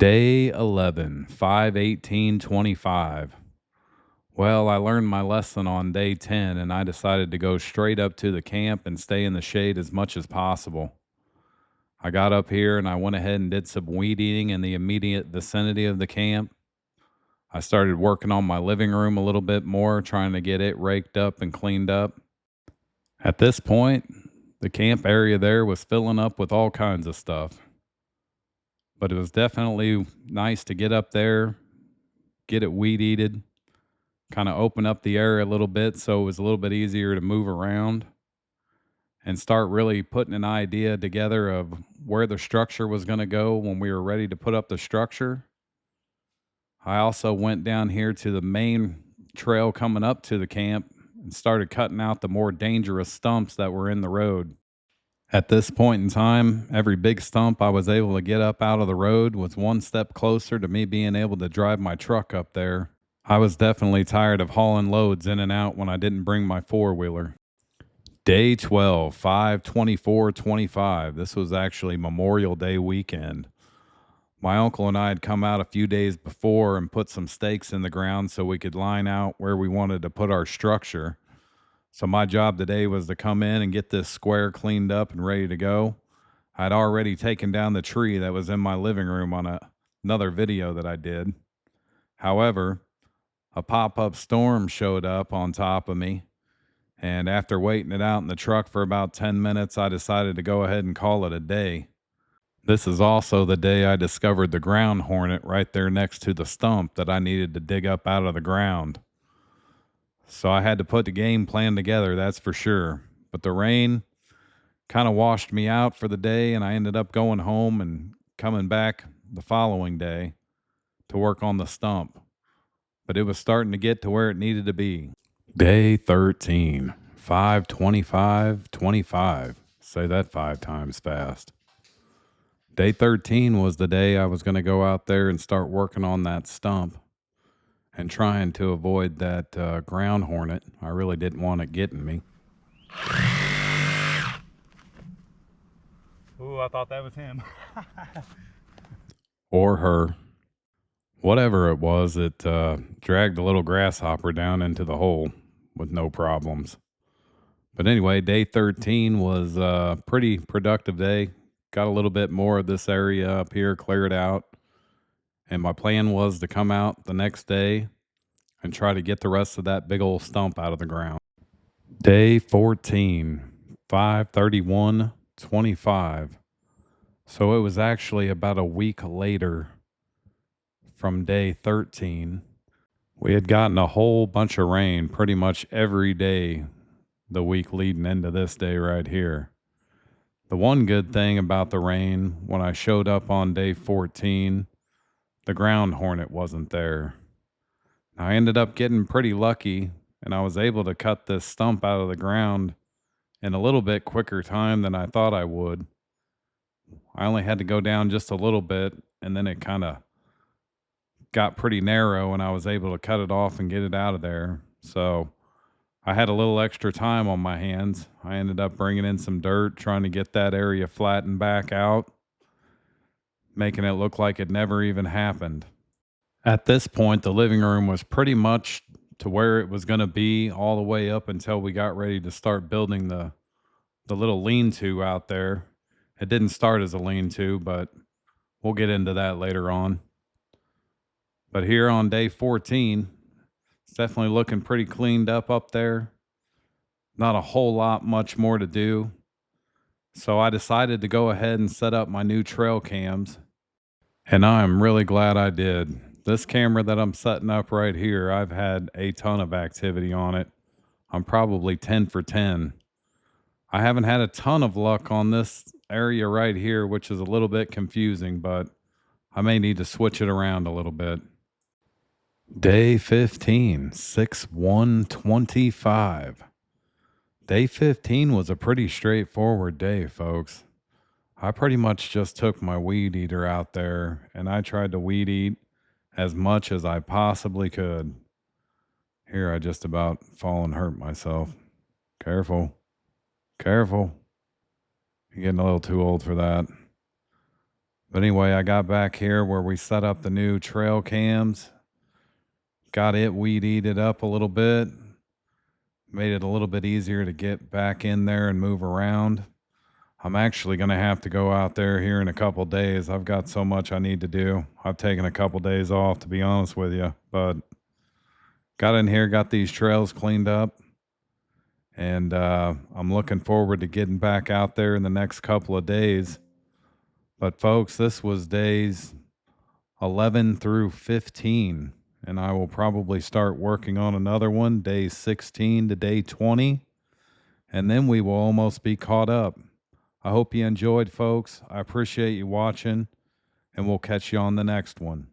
Day 11, 5/18/25. Well, I learned my lesson on day 10 and I decided to go straight up to the camp and stay in the shade as much as possible. I got up here and I went ahead and did some weed eating in the immediate vicinity of the camp. I started working on my living room a little bit more, trying to get it raked up and cleaned up. At this point, the camp area there was filling up with all kinds of stuff, but it was definitely nice to get up there, get it weed eated, kind of open up the area a little bit so it was a little bit easier to move around and start really putting an idea together of where the structure was going to go when we were ready to put up the structure. I also went down here to the main trail coming up to the camp and started cutting out the more dangerous stumps that were in the road. At this point in time, every big stump I was able to get up out of the road was one step closer to me being able to drive my truck up there. I was definitely tired of hauling loads in and out when I didn't bring my four-wheeler. Day 12, 5/24/25. This was actually Memorial Day weekend. My uncle and I had come out a few days before and put some stakes in the ground so we could line out where we wanted to put our structure. So my job today was to come in and get this square cleaned up and ready to go. I'd already taken down the tree that was in my living room on another video that I did. However, a pop-up storm showed up on top of me, and after waiting it out in the truck for about 10 minutes, I decided to go ahead and call it a day. This is also the day I discovered the ground hornet right there next to the stump that I needed to dig up out of the ground. So I had to put the game plan together, that's for sure. But the rain kind of washed me out for the day, and I ended up going home and coming back the following day to work on the stump. But it was starting to get to where it needed to be. Day 13, 5/25/25. Say that 5 times fast. Day 13 was the day I was going to go out there and start working on that stump and trying to avoid that ground hornet. I really didn't want it getting me. Ooh, I thought that was him. Or her. Whatever it was, it dragged a little grasshopper down into the hole with no problems. But anyway, day 13 was a pretty productive day. Got a little bit more of this area up here cleared out. And my plan was to come out the next day and try to get the rest of that big old stump out of the ground. Day 14, 5/31/25. So it was actually about a week later from day 13. We had gotten a whole bunch of rain pretty much every day the week leading into this day right here. The one good thing about the rain, when I showed up on day 14, the ground hornet wasn't there. I ended up getting pretty lucky, and I was able to cut this stump out of the ground in a little bit quicker time than I thought I would. I only had to go down just a little bit, and then it kind of got pretty narrow, and I was able to cut it off and get it out of there. So I had a little extra time on my hands. I ended up bringing in some dirt, trying to get that area flattened back out, making it look like it never even happened. At this point, the living room was pretty much to where it was going to be all the way up until we got ready to start building the little lean-to out there. It didn't start as a lean-to, but we'll get into that later on. But here on day 14, it's definitely looking pretty cleaned up there. Not a whole lot much more to do. So I decided to go ahead and set up my new trail cams. And I'm really glad I did. This camera that I'm setting up right here, I've had a ton of activity on it. I'm probably 10 for 10. I haven't had a ton of luck on this area right here, which is a little bit confusing, but I may need to switch it around a little bit. Day 15, 6/1/25. Day 15 was a pretty straightforward day, folks. I pretty much just took my weed eater out there and I tried to weed eat as much as I possibly could. Here, I just about fall and hurt myself. Careful. Careful. You're getting a little too old for that. But anyway, I got back here where we set up the new trail cams, got it weed eated up a little bit, made it a little bit easier to get back in there and move around. I'm actually going to have to go out there here in a couple days. I've got so much I need to do. I've taken a couple days off, to be honest with you, but got in here, got these trails cleaned up, and I'm looking forward to getting back out there in the next couple of days. But folks, this was days 11 through 15, and I will probably start working on another one, day 16 to day 20, and then we will almost be caught up. I hope you enjoyed, folks. I appreciate you watching, and we'll catch you on the next one.